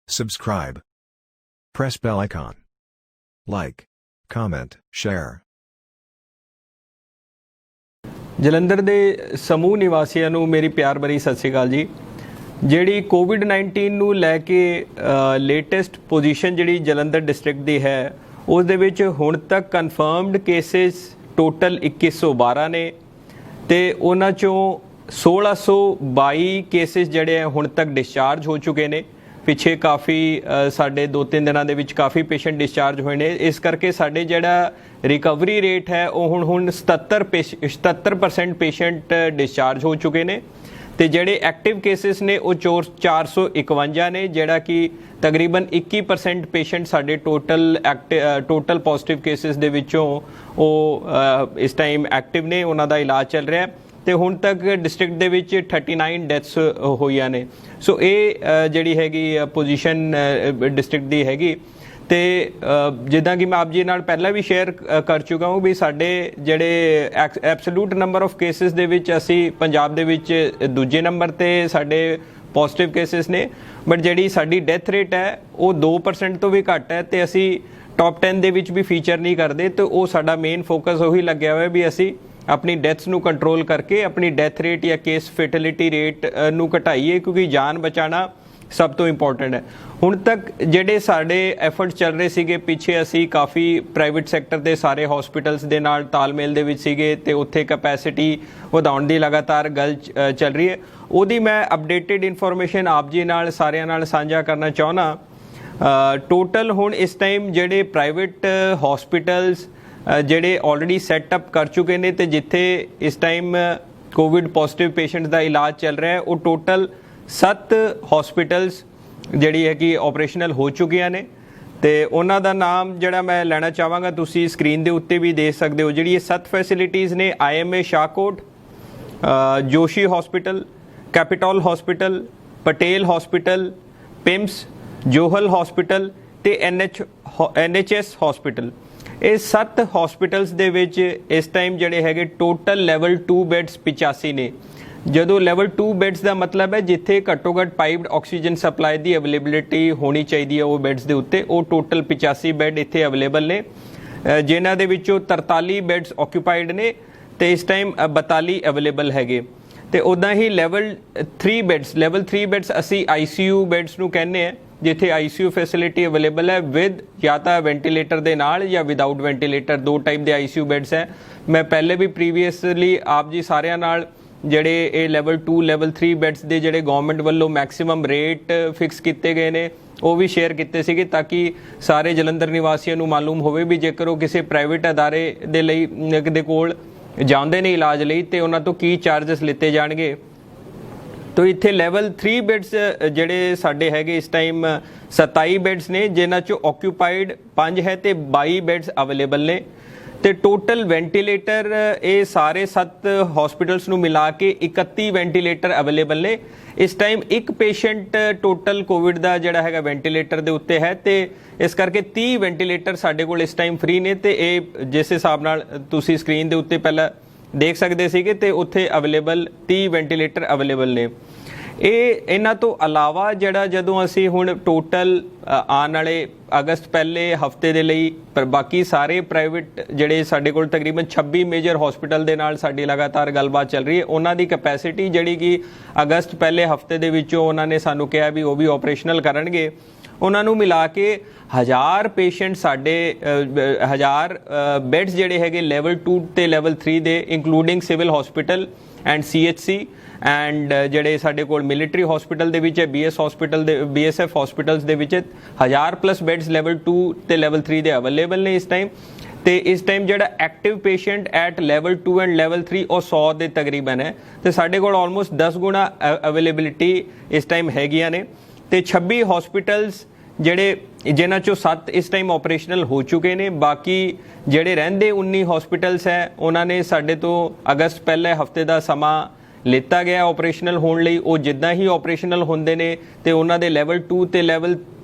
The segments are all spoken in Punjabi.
Subscribe. Press bell icon. Like, comment, share. Jalandhar ਦੇ ਸਮੂਹ ਨਿਵਾਸੀਆਂ ਨੂੰ ਮੇਰੀ ਪਿਆਰ ਭਰੀ ਸਤਿ ਸ਼੍ਰੀ ਅਕਾਲ ਜੀ। ਜਿਹੜੀ ਕੋਵਿਡ-19 ਨੂੰ ਲੈ ਕੇ ਲੇਟੈਸਟ ਪੋਜੀਸ਼ਨ ਜਿਹੜੀ ਜਲੰਧਰ ਡਿਸਟ੍ਰਿਕਟ ਦੀ ਹੈ ਉਸ ਦੇ ਵਿੱਚ ਹੁਣ ਤੱਕ ਕਨਫਰਮਡ ਕੇਸਿਸ ਟੋਟਲ 2112 ਨੇ ਤੇ ਉਹਨਾਂ ਚੋਂ 1622 ਕੇਸਿਸ ਜਿਹੜੇ ਹੁਣ ਤੱਕ ਡਿਸਚਾਰਜ ਹੋ ਚੁੱਕੇ ਨੇ। ਪਿੱਛੇ ਕਾਫੀ ਸਾਡੇ 2-3 ਦਿਨਾਂ ਦੇ ਵਿੱਚ ਕਾਫੀ ਪੇਸ਼ੈਂਟ ਡਿਸਚਾਰਜ ਹੋਏ ਨੇ, ਇਸ ਕਰਕੇ ਸਾਡੇ ਜਿਹੜਾ ਰਿਕਵਰੀ ਰੇਟ ਹੈ ਉਹ ਹੁਣ 77% ਪੇਸ਼ੈਂਟ ਡਿਸਚਾਰਜ ਹੋ ਚੁੱਕੇ ਨੇ ਤੇ ਜਿਹੜੇ ਐਕਟਿਵ ਕੇਸਿਸ ਨੇ ਉਹ 451 ਨੇ, ਜਿਹੜਾ ਕਿ ਤਕਰੀਬਨ 21% ਪੇਸ਼ੈਂਟ ਸਾਡੇ ਟੋਟਲ ਪੋਜ਼ਿਟਿਵ ਕੇਸਿਸ ਦੇ ਵਿੱਚੋਂ ਉਹ ਇਸ ਟਾਈਮ ਐਕਟਿਵ ਨੇ, ਉਹਨਾਂ ਦਾ ਇਲਾਜ ਚੱਲ ਰਿਹਾ ਤੇ ਹੁਣ ਤੱਕ ਡਿਸਟ੍ਰਿਕਟ ਦੇ ਵਿੱਚ 39 ਡੈਥਸ ਹੋਈਆਂ ਨੇ। ਸੋ ਇਹ ਜਿਹੜੀ ਹੈਗੀ ਪੋਜੀਸ਼ਨ ਡਿਸਟ੍ਰਿਕਟ ਦੀ ਹੈਗੀ ਤੇ ਜਿੱਦਾਂ ਕਿ ਮੈਂ ਆਪ ਜੀ ਨਾਲ ਪਹਿਲਾਂ ਵੀ ਸ਼ੇਅਰ ਕਰ ਚੁੱਕਾ ਹਾਂ ਵੀ ਸਾਡੇ ਜਿਹੜੇ ਐਬਸੋਲੂਟ ਨੰਬਰ ਆਫ ਕੇਸਿਸ ਦੇ ਵਿੱਚ ਅਸੀਂ ਪੰਜਾਬ ਦੇ ਵਿੱਚ ਦੂਜੇ ਨੰਬਰ ਤੇ ਸਾਡੇ ਪੋਜ਼ਿਟਿਵ ਕੇਸਿਸ ਨੇ, ਬਟ ਜਿਹੜੀ ਸਾਡੀ ਡੈਥ ਰੇਟ ਹੈ ਉਹ 2% ਤੋਂ ਵੀ ਘੱਟ ਹੈ ਤੇ ਅਸੀਂ ਟੌਪ 10 ਦੇ ਵਿੱਚ ਵੀ ਫੀਚਰ ਨਹੀਂ ਕਰਦੇ। ਤੇ ਉਹ ਸਾਡਾ ਮੇਨ ਫੋਕਸ ਉਹੀ ਲੱਗਿਆ ਹੋਇਆ ਵੀ ਅਸੀਂ ਆਪਣੀ ਡੈਥਸ ਨੂੰ ਕੰਟਰੋਲ ਕਰਕੇ ਆਪਣੀ ਡੈਥ ਰੇਟ ਜਾਂ ਕੇਸ ਫੈਟੈਲਿਟੀ ਰੇਟ ਨੂੰ ਘਟਾਈਏ, ਕਿਉਂਕਿ ਜਾਨ ਬਚਾਉਣਾ ਸਭ ਤੋਂ ਇੰਪੋਰਟੈਂਟ ਹੈ। ਹੁਣ ਤੱਕ ਜਿਹੜੇ ਸਾਡੇ ਐਫਰਟਸ ਚੱਲ ਰਹੇ ਸੀਗੇ, ਪਿੱਛੇ ਅਸੀਂ ਕਾਫੀ ਪ੍ਰਾਈਵੇਟ ਸੈਕਟਰ ਦੇ ਸਾਰੇ ਹਸਪੀਟਲਸ ਦੇ ਨਾਲ ਤਾਲਮੇਲ ਦੇ ਵਿੱਚ ਸੀਗੇ ਤੇ ਉੱਥੇ ਕੈਪੈਸਿਟੀ ਵਧਾਉਣ ਦੀ ਲਗਾਤਾਰ ਗੱਲ ਚੱਲ ਰਹੀ ਹੈ। ਉਹਦੀ ਮੈਂ ਅਪਡੇਟਡ ਇਨਫੋਰਮੇਸ਼ਨ ਆਪ ਜੀ ਨਾਲ ਸਾਰਿਆਂ ਨਾਲ ਸਾਂਝਾ ਕਰਨਾ ਚਾਹੁੰਦਾ। ਟੋਟਲ ਹੁਣ ਇਸ ਟਾਈਮ ਜਿਹੜੇ ਪ੍ਰਾਈਵੇਟ ਹਸਪੀਟਲਸ ਜਿਹੜੇ ਆਲਰੇਡੀ ਸੈਟਅਪ ਕਰ ਚੁੱਕੇ ਨੇ ਤੇ ਜਿੱਥੇ ਇਸ ਟਾਈਮ ਕੋਵਿਡ ਪੋਜ਼ਿਟਿਵ ਪੇਸ਼ੈਂਟ ਦਾ ਇਲਾਜ ਚੱਲ ਰਿਹਾ ਹੈ, ਉਹ ਟੋਟਲ 7 ਹਸਪੀਟਲਸ ਜਿਹੜੀ ਹੈ ਕਿ ਆਪਰੇਸ਼ਨਲ ਹੋ ਚੁੱਕੀਆਂ ਨੇ ਤੇ ਉਹਨਾਂ ਦਾ ਨਾਮ ਜਿਹੜਾ ਮੈਂ ਲੈਣਾ ਚਾਹਾਂਗਾ, ਤੁਸੀਂ ਸਕਰੀਨ ਦੇ ਉੱਤੇ ਵੀ ਦੇਖ ਸਕਦੇ ਹੋ। ਜਿਹੜੀ ਇਹ 7 ਫੈਸਿਲਿਟੀਜ਼ ਨੇ, IMA Shahkot, Joshi hospital, capital hospital, Patel hospital, ਪਿੰਮਸ, Johal hospital ਤੇ NHS ਹਸਪੀਟਲ। ਇਹ 7 ਹਸਪੀਟਲਸ ਦੇ ਵਿੱਚ ਇਸ ਟਾਈਮ ਜਿਹੜੇ ਹੈਗੇ ਟੋਟਲ ਲੈਵਲ 2 ਬੈਡਸ 85 ਨੇ। ਜਦੋਂ ਲੈਵਲ 2 ਬੈਡਸ ਦਾ ਮਤਲਬ ਹੈ ਜਿੱਥੇ ਘੱਟੋ ਘੱਟ ਪਾਈਪਡ ਆਕਸੀਜਨ ਸਪਲਾਈ ਦੀ ਅਵੇਲੇਬਿਲਿਟੀ ਹੋਣੀ ਚਾਹੀਦੀ ਹੈ ਉਹ ਬੈਡਸ ਦੇ ਉੱਤੇ, ਉਹ ਟੋਟਲ 85 ਬੈਡ ਇੱਥੇ ਅਵੇਲੇਬਲ ਨੇ, ਜਿਨ੍ਹਾਂ ਦੇ ਵਿੱਚੋਂ 43 ਬੈਡਸ ਆਕਿਊਪਾਈਡ ਨੇ ਤੇ ਇਸ ਟਾਈਮ 42 ਅਵੇਲੇਬਲ ਹੈਗੇ। ਤੇ ਉੱਦਾਂ ਹੀ ਲੈਵਲ 3 ਬੈਡਸ ਅਸੀਂ ICU ਬੈਡਸ ਨੂੰ ਕਹਿੰਦੇ ਆ, ਜਿੱਥੇ ICU ਫੈਸਿਲਿਟੀ ਅਵੇਲੇਬਲ ਹੈ ਵਿਦ ਜਾਂ ਤਾਂ ਵੈਂਟੀਲੇਟਰ ਦੇ ਨਾਲ ਜਾਂ ਵਿਦਾਊਟ ਵੈਂਟੀਲੇਟਰ, 2 ਟਾਈਪ ਦੇ ICU ਬੈਡਸ ਹੈ। ਮੈਂ ਪਹਿਲੇ ਵੀ ਪ੍ਰੀਵੀਅਸਲੀ ਆਪ ਜੀ ਸਾਰਿਆਂ ਨਾਲ ਜਿਹੜੇ ਇਹ ਲੈਵਲ 2 ਲੈਵਲ 3 ਬੈਡਸ ਦੇ ਜਿਹੜੇ ਗਵਰਨਮੈਂਟ ਵੱਲੋਂ ਮੈਕਸਿਮਮ ਰੇਟ ਫਿਕਸ ਕੀਤੇ ਗਏ ਨੇ ਉਹ ਵੀ ਸ਼ੇਅਰ ਕੀਤੇ ਸੀਗੇ, ਤਾਂ ਕਿ ਸਾਰੇ ਜਲੰਧਰ ਨਿਵਾਸੀਆਂ ਨੂੰ ਮਾਲੂਮ ਹੋਵੇ ਵੀ ਜੇਕਰ ਉਹ ਕਿਸੇ ਪ੍ਰਾਈਵੇਟ ਅਦਾਰੇ ਦੇ ਲਈ ਦੇ ਕੋਲ ਜਾਂਦੇ ਨੇ ਇਲਾਜ ਲਈ ਤੇ ਉਹਨਾਂ ਤੋਂ ਕੀ ਚਾਰਜਸ ਲਿੱਤੇ ਜਾਣਗੇ। ਤੋ ਇੱਥੇ ਲੈਵਲ 3 ਬੈਡਸ ਜਿਹੜੇ ਸਾਡੇ ਹੈਗੇ ਇਸ ਟਾਈਮ 27 ਬੈਡਸ ਨੇ, ਜਿਨ੍ਹਾਂ 'ਚੋਂ ਆਕਿਊਪਾਈਡ 5 ਹੈ ਤੇ 22 ਬੈਡਸ ਅਵੇਲੇਬਲ ਨੇ ਤੇ ਟੋਟਲ ਵੈਂਟੀਲੇਟਰ ਇਹ ਸਾਰੇ 7 ਹਸਪੀਟਲਸ ਨੂੰ ਮਿਲਾ ਕੇ 31 ਵੈਂਟੀਲੇਟਰ ਅਵੇਲੇਬਲ ਨੇ। ਇਸ ਟਾਈਮ ਇੱਕ ਪੇਸ਼ੈਂਟ ਟੋਟਲ ਕੋਵਿਡ ਦਾ ਜਿਹੜਾ ਹੈਗਾ ਵੈਂਟੀਲੇਟਰ ਦੇ ਉੱਤੇ ਹੈ ਤੇ ਇਸ ਕਰਕੇ 30 ਵੈਂਟੀਲੇਟਰ ਸਾਡੇ ਕੋਲ ਇਸ ਟਾਈਮ ਫ੍ਰੀ ਨੇ ਤੇ ਇਹ ਜਿਸ ਹਿਸਾਬ ਨਾਲ ਤੁਸੀਂ ਸਕਰੀਨ ਦੇ ਉੱਤੇ ਪਹਿਲਾਂ ਦੇਖ ਸਕਦੇ ਸੀਗੇ ਤੇ ਉੱਥੇ ਅਵੇਲੇਬਲ 30 ਵੈਂਟੀਲੇਟਰ ਅਵੇਲੇਬਲ ਨੇ। ਇਹਨਾਂ ਤੋਂ ਇਲਾਵਾ ਜਿਹੜਾ ਜਦੋਂ ਅਸੀਂ ਹੁਣ ਟੋਟਲ ਆਉਣ ਵਾਲੇ ਅਗਸਤ ਪਹਿਲੇ ਹਫਤੇ ਦੇ ਲਈ ਬਾਕੀ ਸਾਰੇ ਪ੍ਰਾਈਵੇਟ ਜਿਹੜੇ ਸਾਡੇ ਕੋਲ ਤਕਰੀਬਨ 26 ਮੇਜਰ ਹਸਪੀਟਲ ਦੇ ਨਾਲ ਸਾਡੀ ਲਗਾਤਾਰ ਗੱਲਬਾਤ ਚੱਲ ਰਹੀ ਹੈ, ਉਹਨਾਂ ਦੀ ਕੈਪੈਸਿਟੀ ਜਿਹੜੀ ਕਿ ਅਗਸਤ ਪਹਿਲੇ ਹਫਤੇ ਦੇ ਵਿੱਚੋਂ ਉਹਨਾਂ ਨੇ ਸਾਨੂੰ ਕਿਹਾ ਵੀ ਉਹ ਵੀ ਆਪਰੇਸ਼ਨਲ ਕਰਨਗੇ, ਉਹਨਾਂ ਨੂੰ ਮਿਲਾ ਕੇ 1000 ਪੇਸ਼ੈਂਟ ਸਾਡੇ 1000 ਬੈਡਸ ਜਿਹੜੇ ਹੈਗੇ ਲੈਵਲ 2 ਤੇ ਲੈਵਲ 3 ਦੇ including civil hospital and CHC and ਜਿਹੜੇ ਸਾਡੇ ਕੋਲ ਮਿਲਟਰੀ ਹਸਪੀਟਲ ਦੇ ਵਿੱਚ ਹੈ, BSF ਹਸਪੀਟਲਸ ਦੇ ਵਿੱਚ 1000+ ਬੈਡਸ ਲੈਵਲ 2 ਤੇ ਲੈਵਲ 3 ਦੇ ਅਵੇਲੇਬਲ ਨੇ ਇਸ ਟਾਈਮ। ਤੇ ਇਸ ਟਾਈਮ ਜਿਹੜਾ active patient at level 2 and level 3 ਉਹ 100 ਦੇ ਤਕਰੀਬਨ ਹੈ ਤੇ ਸਾਡੇ ਕੋਲ ਆਲਮੋਸਟ 10 ਗੁਣਾ ਅਵੇਲੇਬਿਲਿਟੀ ਇਸ ਟਾਈਮ ਹੈਗੀਆਂ ਨੇ। ਤੇ 26 ਹਸਪੀਟਲਸ ਜਿਨ੍ਹਾਂ 'ਚੋਂ 7 ਇਸ ਟਾਈਮ ਆਪਰੇਸ਼ਨਲ ਹੋ ਚੁੱਕੇ ਨੇ, ਬਾਕੀ ਜਿਹੜੇ ਰਹਿੰਦੇ 19 ਹਸਪੀਟਲਸ ਹੈ ਉਹਨਾਂ ਨੇ ਸਾਡੇ ਤੋਂ ਅਗਸਤ ਪਹਿਲੇ ਹਫਤੇ ਦਾ ਸਮਾਂ ਲਿੱਤਾ ਗਿਆ ਆਪਰੇਸ਼ਨਲ ਹੋਣ ਲਈ। ਉਹ ਜਿੱਦਾਂ ਹੀ ਆਪਰੇਸ਼ਨਲ ਹੁੰਦੇ ਨੇ ਤੇ ਉਹਨਾਂ ਦੇ ਲੈਵਲ 2 ਤੇ ਲੈਵਲ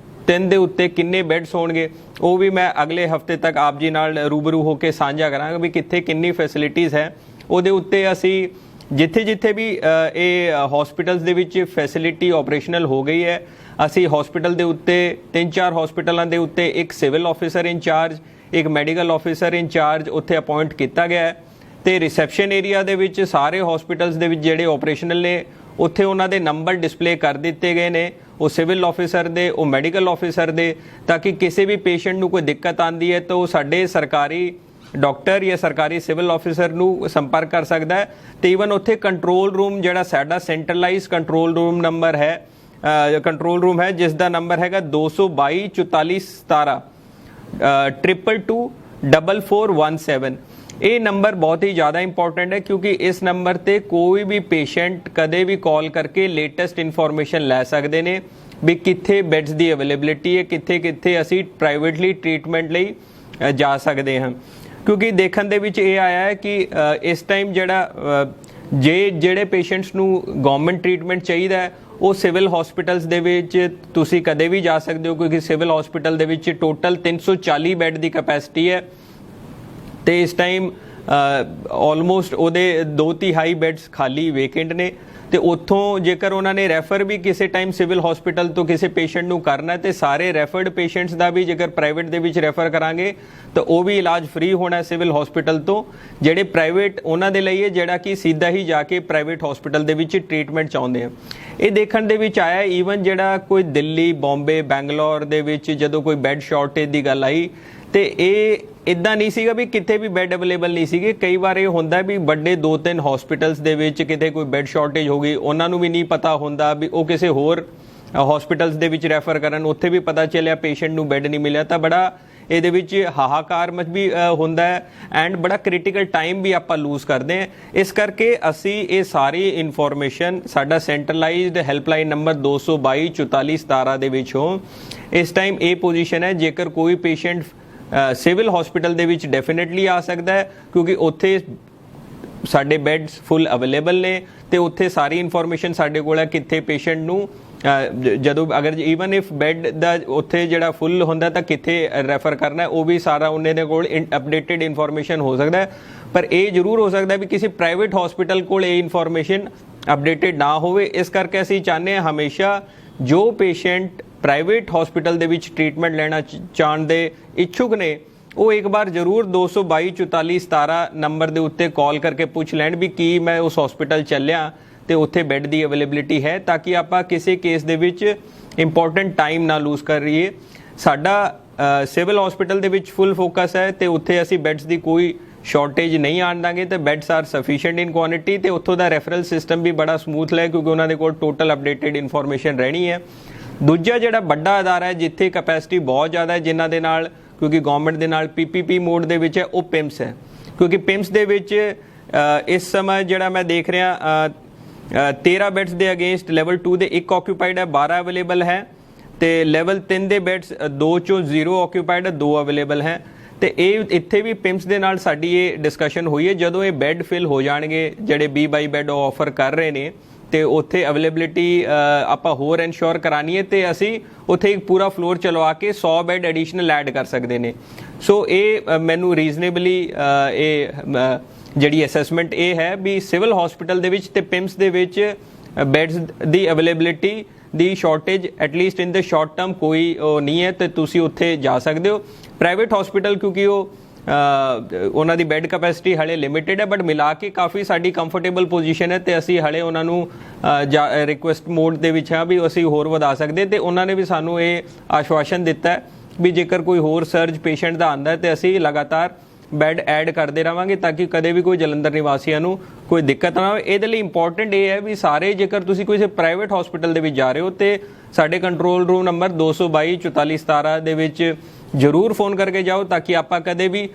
3 ਦੇ ਉੱਤੇ ਕਿੰਨੇ ਬੈੱਡਸ ਹੋਣਗੇ ਉਹ ਵੀ ਮੈਂ ਅਗਲੇ ਹਫਤੇ ਤੱਕ ਆਪ ਜੀ ਨਾਲ ਰੂਬਰੂ ਹੋ ਕੇ ਸਾਂਝਾ ਕਰਾਂਗਾ ਵੀ ਕਿੱਥੇ ਕਿੰਨੀ ਫੈਸਿਲਿਟੀਜ਼ ਹੈ। ਉਹਦੇ ਉੱਤੇ ਅਸੀਂ ਜਿੱਥੇ ਵੀ ਇਹ ਹਸਪੀਟਲਸ ਦੇ ਵਿੱਚ ਫੈਸਿਲਿਟੀ ਆਪਰੇਸ਼ਨਲ ਹੋ ਗਈ ਹੈ, ਅਸੀਂ ਹਸਪੀਟਲ ਦੇ ਉੱਤੇ 3-4 ਹਸਪੀਟਲਾਂ ਦੇ ਉੱਤੇ ਇੱਕ ਸਿਵਲ ਆਫਿਸਰ ਇੰਚਾਰਜ, ਇੱਕ ਮੈਡੀਕਲ ਆਫਿਸਰ ਇੰਚਾਰਜ ਉੱਥੇ ਅਪਾਇੰਟ ਕੀਤਾ ਗਿਆ ਹੈ ਤੇ ਰਿਸੈਪਸ਼ਨ ਏਰੀਆ ਦੇ ਵਿੱਚ ਸਾਰੇ ਹਸਪੀਟਲਸ ਦੇ ਵਿੱਚ ਜਿਹੜੇ ਆਪਰੇਸ਼ਨਲ ਨੇ ਉੱਥੇ ਉਹਨਾਂ ਦੇ ਨੰਬਰ ਡਿਸਪਲੇ ਕਰ ਦਿੱਤੇ ਗਏ ਨੇ, ਉਹ ਸਿਵਲ ਆਫਿਸਰ ਦੇ, ਉਹ ਮੈਡੀਕਲ ਆਫਿਸਰ ਦੇ, ਤਾਂ ਕਿ ਕਿਸੇ ਵੀ ਪੇਸ਼ੈਂਟ ਨੂੰ ਕੋਈ ਦਿੱਕਤ ਆਉਂਦੀ ਹੈ ਤਾਂ ਉਹ ਸਾਡੇ ਸਰਕਾਰੀ ਡਾਕਟਰ ਜਾਂ ਸਰਕਾਰੀ ਸਿਵਲ ਆਫਿਸਰ ਨੂੰ ਸੰਪਰਕ ਕਰ ਸਕਦਾ ਹੈ। ਤੇ ਈਵਨ ਉੱਥੇ ਕੰਟਰੋਲ ਰੂਮ ਜਿਹੜਾ ਸਾਡਾ ਸੈਂਟਰਲਾਈਜ਼ ਕੰਟਰੋਲ ਰੂਮ ਨੰਬਰ ਹੈ, ਕੰਟਰੋਲ ਰੂਮ ਹੈ ਜਿਸ ਦਾ ਨੰਬਰ ਹੈਗਾ 222 44 17 222 4417। ਇਹ ਨੰਬਰ ਬਹੁਤ ਹੀ ਜ਼ਿਆਦਾ ਇੰਪੋਰਟੈਂਟ ਹੈ ਕਿਉਂਕਿ ਇਸ ਨੰਬਰ ਤੇ ਕੋਈ ਵੀ ਪੇਸ਼ੈਂਟ ਕਦੇ ਵੀ ਕਾਲ ਕਰਕੇ ਲੇਟੈਸਟ ਇਨਫੋਰਮੇਸ਼ਨ ਲੈ ਸਕਦੇ ਨੇ ਵੀ ਕਿੱਥੇ ਬੈੱਡਸ ਦੀ ਅਵੇਲੇਬਿਲਿਟੀ ਹੈ, ਕਿੱਥੇ ਅਸੀਂ ਪ੍ਰਾਈਵੇਟਲੀ ਟ੍ਰੀਟਮੈਂਟ ਲਈ ਜਾ ਸਕਦੇ ਹਾਂ। ਕਿਉਂਕਿ ਦੇਖਣ ਦੇ ਵਿੱਚ ਇਹ ਆਇਆ ਹੈ ਕਿ ਇਸ ਟਾਈਮ ਜਿਹੜੇ ਪੇਸ਼ੈਂਟਸ ਨੂੰ ਗਵਰਨਮੈਂਟ ਟ੍ਰੀਟਮੈਂਟ ਚਾਹੀਦਾ ਹੈ ਉਹ ਸਿਵਲ ਹਸਪੀਟਲਸ ਦੇ ਵਿੱਚ ਤੁਸੀਂ ਕਦੇ ਵੀ ਜਾ ਸਕਦੇ ਹੋ ਕਿਉਂਕਿ ਸਿਵਲ ਹਸਪੀਟਲ ਦੇ ਵਿੱਚ ਟੋਟਲ 340 ਬੈੱਡ ਦੀ ਕੈਪੈਸਿਟੀ ਹੈ ਤੇ ਇਸ ਟਾਈਮ ਆਲਮੋਸਟ ਉਹਦੇ 2/3 ਬੈੱਡਸ ਖਾਲੀ ਵੇਕੈਂਟ ਨੇ ਤੇ ਉੱਥੋਂ ਜੇਕਰ ਉਹਨਾਂ ਨੇ ਰੈਫਰ ਵੀ ਕਿਸੇ ਟਾਈਮ ਸਿਵਲ ਹਸਪੀਟਲ ਤੋਂ ਕਿਸੇ ਪੇਸ਼ੈਂਟ ਨੂੰ ਕਰਨਾ ਤੇ ਸਾਰੇ ਰੈਫਰਡ ਪੇਸ਼ੈਂਟਸ ਦਾ ਵੀ ਜੇਕਰ ਪ੍ਰਾਈਵੇਟ ਦੇ ਵਿੱਚ ਰੈਫਰ ਕਰਾਂਗੇ ਤਾਂ ਉਹ ਵੀ ਇਲਾਜ ਫ੍ਰੀ ਹੋਣਾ ਸਿਵਲ ਹਸਪੀਟਲ ਤੋਂ। ਜਿਹੜੇ ਪ੍ਰਾਈਵੇਟ ਉਹਨਾਂ ਦੇ ਲਈ ਹੈ ਜਿਹੜਾ ਕਿ ਸਿੱਧਾ ਹੀ ਜਾ ਕੇ ਪ੍ਰਾਈਵੇਟ ਹਸਪੀਟਲ ਦੇ ਵਿੱਚ ਟ੍ਰੀਟਮੈਂਟ ਚਾਹੁੰਦੇ ਆ। ਇਹ ਦੇਖਣ ਦੇ ਵਿੱਚ ਆਇਆ ਈਵਨ ਜਿਹੜਾ ਕੋਈ ਦਿੱਲੀ, ਬੰਬੇ, ਬੈਂਗਲੌਰ ਦੇ ਵਿੱਚ ਜਦੋਂ ਕੋਈ ਬੈੱਡ ਸ਼ਾਰਟੇਜ ਦੀ ਗੱਲ ਆਈ ਤੇ ਇਹ ਇੱਦਾਂ ਨਹੀਂ ਸੀਗਾ ਵੀ ਕਿਤੇ ਵੀ ਬੈੱਡ ਅਵੇਲੇਬਲ ਨਹੀਂ ਸੀਗੇ। ਕਈ ਵਾਰ ਇਹ ਹੁੰਦਾ ਵੀ ਵੱਡੇ 2-3 ਹਸਪੀਟਲਸ ਦੇ ਵਿੱਚ ਕਿਤੇ ਕੋਈ ਬੈੱਡ ਸ਼ਾਰਟੇਜ ਹੋ ਗਈ, ਉਹਨਾਂ ਨੂੰ ਵੀ ਨਹੀਂ ਪਤਾ ਹੁੰਦਾ ਵੀ ਉਹ ਕਿਸੇ ਹੋਰ ਹਸਪੀਟਲਸ ਦੇ ਵਿੱਚ ਰੈਫਰ ਕਰਨ, ਉੱਥੇ ਵੀ ਪਤਾ ਚੱਲਿਆ ਪੇਸ਼ੈਂਟ ਨੂੰ ਬੈੱਡ ਨਹੀਂ ਮਿਲਿਆ ਤਾਂ ਬੜਾ ਇਹਦੇ ਵਿੱਚ ਹਾਹਾਕਾਰ ਮਚ ਵੀ ਹੁੰਦਾ ਹੈ ਐਂਡ ਬੜਾ ਕ੍ਰਿਟੀਕਲ ਟਾਈਮ ਵੀ ਆਪਾਂ ਲੂਜ਼ ਕਰਦੇ ਹਾਂ। ਇਸ ਕਰਕੇ ਅਸੀਂ ਇਹ ਸਾਰੀ ਇਨਫੋਰਮੇਸ਼ਨ ਸਾਡਾ ਸੈਂਟਰਲਾਈਜ਼ਡ ਹੈਲਪਲਾਈਨ ਨੰਬਰ 222 44 17 ਦੇ ਵਿੱਚ ਹੋ। ਇਸ ਟਾਈਮ ਇਹ ਪੋਜੀਸ਼ਨ ਹੈ ਜੇਕਰ ਕੋਈ ਪੇਸ਼ੈਂਟ ਸਿਵਲ ਹਸਪੀਟਲ ਦੇ ਵਿੱਚ ਡੈਫੀਨੇਟਲੀ ਆ ਸਕਦਾ ਹੈ ਕਿਉਂਕਿ ਉੱਥੇ ਸਾਡੇ ਬੈੱਡਸ ਫੁੱਲ ਅਵੇਲੇਬਲ ਨੇ ਤੇ ਉੱਥੇ ਸਾਰੀ ਇਨਫੋਰਮੇਸ਼ਨ ਸਾਡੇ ਕੋਲ ਹੈ ਕਿੱਥੇ ਪੇਸ਼ੈਂਟ ਨੂੰ ਜਦੋਂ ਅਗਰ ਈਵਨ ਇਫ ਬੈੱਡ ਦਾ ਉੱਥੇ ਜਿਹੜਾ ਫੁੱਲ ਹੁੰਦਾ ਤਾਂ ਕਿੱਥੇ ਰੈਫਰ ਕਰਨਾ ਉਹ ਵੀ ਸਾਰਾ ਉਹਨਾਂ ਦੇ ਕੋਲ ਅਪਡੇਟਡ ਇਨਫੋਰਮੇਸ਼ਨ ਹੋ ਸਕਦਾ ਹੈ। ਪਰ ਇਹ ਜ਼ਰੂਰ ਹੋ ਸਕਦਾ ਵੀ ਕਿਸੇ ਪ੍ਰਾਈਵੇਟ ਹਸਪੀਟਲ ਕੋਲ ਇਹ ਇਨਫੋਰਮੇਸ਼ਨ ਅਪਡੇਟਡ ਨਾ ਹੋਵੇ। ਇਸ ਕਰਕੇ ਅਸੀਂ ਚਾਹੁੰਦੇ ਹਾਂ ਹਮੇਸ਼ਾ ਜੋ ਪੇਸ਼ੈਂਟ ਪ੍ਰਾਈਵੇਟ ਹਸਪੀਟਲ ਦੇ ਵਿੱਚ ਟ੍ਰੀਟਮੈਂਟ ਲੈਣਾ ਚਾਹੁਣ ਦੇ ਇੱਛੁਕ ਨੇ ਉਹ ਇੱਕ ਵਾਰ ਜ਼ਰੂਰ 222 44 17 ਨੰਬਰ ਦੇ ਉੱਤੇ ਕਾਲ ਕਰਕੇ ਪੁੱਛ ਲੈਣ ਵੀ ਕੀ ਮੈਂ ਉਸ ਹਸਪੀਟਲ ਚੱਲਿਆ ਤੇ ਉੱਥੇ ਬੈੱਡ ਦੀ ਅਵੇਲੇਬਿਲਿਟੀ ਹੈ ਤਾਂ ਕਿ ਆਪਾਂ ਕਿਸੇ ਕੇਸ ਦੇ ਵਿੱਚ ਇੰਪੋਰਟੈਂਟ ਟਾਈਮ ਨਾ ਲੂਜ਼ ਕਰ ਰਹੀਏ। ਸਾਡਾ ਸਿਵਲ ਹਸਪੀਟਲ ਦੇ ਵਿੱਚ ਫੁੱਲ ਫੋਕਸ ਹੈ ਤੇ ਉੱਥੇ ਅਸੀਂ ਬੈੱਡਸ ਦੀ ਕੋਈ ਸ਼ਾਰਟੇਜ ਨਹੀਂ ਆਉਣ ਦਾਂਗੇ ਤੇ ਬੈੱਡਸ ਆਰ ਸਫੀਸ਼ੀਐਂਟ ਇਨ ਕੁਆਂਟੀਟੀ ਤੇ ਉੱਥੋਂ ਦਾ ਰੈਫਰਲ ਸਿਸਟਮ ਵੀ ਬੜਾ ਸਮੂਥ ਹੈ ਕਿਉਂਕਿ ਉਹਨਾਂ ਦੇ ਕੋਲ ਟੋਟਲ ਅਪਡੇਟਡ ਇਨਫੋਰਮੇਸ਼ਨ ਰਹਿਣੀ ਹੈ। ਦੂਜਾ ਜਿਹੜਾ ਵੱਡਾ ਅਦਾਰਾ ਹੈ ਜਿੱਥੇ ਕੈਪੈਸਿਟੀ ਬਹੁਤ ਜ਼ਿਆਦਾ ਹੈ ਜਿਨ੍ਹਾਂ ਦੇ ਨਾਲ ਕਿਉਂਕਿ ਗਵਰਨਮੈਂਟ ਦੇ ਨਾਲ PPP ਮੋਡ ਦੇ ਵਿੱਚ ਹੈ ਉਹ ਪਿਮਸ ਹੈ ਕਿਉਂਕਿ ਪਿਮਸ ਦੇ ਵਿੱਚ ਇਸ ਸਮੇਂ ਜਿਹੜਾ ਮੈਂ ਦੇਖ ਰਿਹਾ 13 ਬੈੱਡਸ ਦੇ ਅਗੇਂਸਟ ਲੈਵਲ 2 ਦੇ 1 ਆਕਿਊਪਾਈਡ ਹੈ, 12 ਅਵੇਲੇਬਲ ਹੈ ਤੇ ਲੈਵਲ 3 ਦੇ ਬੈੱਡਸ 2 ਚੋਂ 0 ਆਕਿਊਪਾਈਡ ਹੈ, 2 ਅਵੇਲੇਬਲ ਹੈ ਤੇ ਇਹ ਇੱਥੇ ਵੀ ਪਿਮਸ ਦੇ ਨਾਲ ਸਾਡੀ ਇਹ ਡਿਸਕਸ਼ਨ ਹੋਈ ਹੈ ਜਦੋਂ ਇਹ ਬੈੱਡ ਫਿਲ ਹੋ ਜਾਣਗੇ ਜਿਹੜੇ 20-22 ਬੈੱਡ ਆਫਰ ਕਰ ਰਹੇ ਨੇ ਤੇ ਉੱਥੇ ਅਵੇਲੇਬਿਲਿਟੀ ਆਪਾਂ ਹੋਰ ਇਨਸ਼ੋਰ ਕਰਾਣੀ ਹੈ ਤੇ ਅਸੀਂ ਉੱਥੇ ਇੱਕ ਪੂਰਾ ਫਲੋਰ ਚਲਵਾ ਕੇ 100 ਬੈੱਡ ਐਡੀਸ਼ਨਲ ਐਡ ਕਰ ਸਕਦੇ ਨੇ। ਸੋ ਇਹ ਮੈਨੂੰ ਰੀਜ਼ਨੇਬਲੀ ਇਹ ਜਿਹੜੀ ਅਸੈਸਮੈਂਟ ਇਹ ਹੈ ਵੀ ਸਿਵਲ ਹਸਪੀਟਲ ਦੇ ਵਿੱਚ ਤੇ ਪਿਮਸ ਦੇ ਵਿੱਚ ਬੈੱਡਸ ਦੀ ਅਵੇਲੇਬਿਲਿਟੀ ਦੀ ਸ਼ਾਰਟੇਜ ਐਟਲੀਸਟ ਇਨ ਦ ਸ਼ਾਰਟ ਟਰਮ ਕੋਈ ਨਹੀਂ ਹੈ ਤੇ ਤੁਸੀਂ ਉੱਥੇ ਜਾ ਸਕਦੇ ਹੋ। ਪ੍ਰਾਈਵੇਟ ਹਸਪੀਟਲ ਕਿਉਂਕਿ ਉਹ ਉਹਨਾਂ ਦੀ ਬੈੱਡ ਕੈਪੈਸਿਟੀ ਹਲੇ ਲਿਮਿਟਿਡ ਹੈ ਬਟ ਮਿਲਾ ਕੇ ਕਾਫੀ ਸਾਡੀ ਕੰਫਰਟੇਬਲ ਪੋਜੀਸ਼ਨ ਹੈ ਤੇ ਅਸੀਂ ਹਲੇ ਉਹਨਾਂ ਨੂੰ ਰਿਕੁਐਸਟ ਮੋਡ ਦੇ ਵਿੱਚ ਹਾਂ ਵੀ ਅਸੀਂ ਹੋਰ ਵਧਾ ਸਕਦੇ ਤੇ ਉਹਨਾਂ ਨੇ ਵੀ ਸਾਨੂੰ ਇਹ ਆਸ਼ਵਾਸਨ ਦਿੱਤਾ ਹੈ ਵੀ ਜੇਕਰ ਕੋਈ ਹੋਰ ਸਰਜ ਪੇਸ਼ੈਂਟ ਦਾ ਆਉਂਦਾ ਤੇ ਅਸੀਂ ਲਗਾਤਾਰ ਬੈੱਡ ਐਡ ਕਰਦੇ ਰਹਾਂਗੇ ਤਾਂ ਕਿ ਕਦੇ ਵੀ ਕੋਈ ਜਲੰਧਰ ਨਿਵਾਸੀਆਂ ਨੂੰ ਕੋਈ ਦਿੱਕਤ ਨਾ ਹੋਵੇ। ਇਹਦੇ ਲਈ ਇੰਪੋਰਟੈਂਟ ਇਹ ਹੈ ਵੀ ਸਾਰੇ ਜੇਕਰ ਤੁਸੀਂ ਕਿਸੇ ਪ੍ਰਾਈਵੇਟ ਹਸਪੀਟਲ ਦੇ ਵਿੱਚ ਜਾ ਰਹੇ ਹੋ ਤੇ ਸਾਡੇ ਕੰਟਰੋਲ ਰੂਮ ਨੰਬਰ 222 44 17 ਦੇ ਵਿੱਚ ਜ਼ਰੂਰ ਫੋਨ ਕਰਕੇ ਜਾਓ ਤਾਂ ਕਿ ਆਪਾਂ ਕਦੇ ਵੀ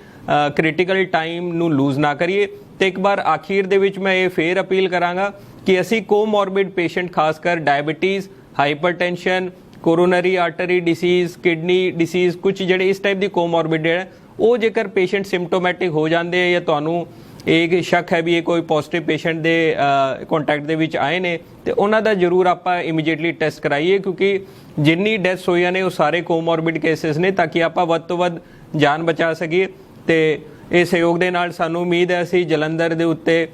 ਕ੍ਰਿਟੀਕਲ ਟਾਈਮ ਨੂੰ ਲੂਜ਼ ਨਾ ਕਰੀਏ। ਤੇ ਇੱਕ ਵਾਰ ਆਖੀਰ ਦੇ ਵਿੱਚ ਮੈਂ ਇਹ ਫੇਰ ਅਪੀਲ ਕਰਾਂਗਾ ਕਿ ਅਸੀਂ ਕੋਮੋਰਬਿਡ ਪੇਸ਼ੈਂਟ ਖਾਸ ਕਰ diabetes, hypertension, coronary artery disease, kidney disease ਕੁਝ ਜਿਹੜੇ ਇਸ ਟਾਈਪ ਦੀ ਕੋਮੋਰਬਿਡ ਹੈ ਉਹ ਜੇਕਰ ਪੇਸ਼ੈਂਟ ਸਿੰਪਟੋਮੈਟਿਕ ਹੋ ਜਾਂਦੇ ਜਾਂ ਤੁਹਾਨੂੰ ਇਹ ਸ਼ੱਕ ਹੈ ਵੀ ਇਹ ਕੋਈ ਪੋਜ਼ਿਟਿਵ ਪੇਸ਼ੈਂਟ ਦੇ ਕੰਟੈਕਟ ਦੇ ਵਿੱਚ ਆਏ ਨੇ ਤੇ ਉਹਨਾਂ ਦਾ ਜ਼ਰੂਰ ਆਪਾਂ ਇਮੀਡੀਏਟਲੀ ਟੈਸਟ ਕਰਾਈਏ, ਕਿਉਂਕਿ ਜਿੰਨੀ ਡੈਥਸ ਹੋਈਆਂ ਨੇ ਉਹ ਸਾਰੇ ਕੋਮੋਰਬਿਡ ਕੇਸਿਸ ਨੇ, ਤਾਂ ਕਿ ਆਪਾਂ ਵੱਧ ਤੋਂ ਵੱਧ ਜਾਨ ਬਚਾ ਸਕੀਏ। ਤੇ ਇਹ ਸਹਿਯੋਗ ਦੇ ਨਾਲ ਸਾਨੂੰ ਉਮੀਦ ਹੈ ਅਸੀਂ ਜਲੰਧਰ ਦੇ ਉੱਤੇ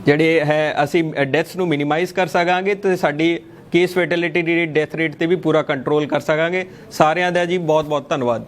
ਜਿਹੜੇ ਹੈ ਅਸੀਂ ਡੈਥਸ ਨੂੰ ਮਿਨੀਮਾਈਜ਼ ਕਰ ਸਕਾਂਗੇ ਤੇ ਸਾਡੀ ਕੇਸ ਫੈਟੈਲਿਟੀ ਦੀ ਡੈਥ ਰੇਟ ਤੇ ਵੀ ਪੂਰਾ ਕੰਟਰੋਲ ਕਰ ਸਕਾਂਗੇ। ਸਾਰਿਆਂ ਦਾ ਜੀ ਬਹੁਤ ਬਹੁਤ ਧੰਨਵਾਦ।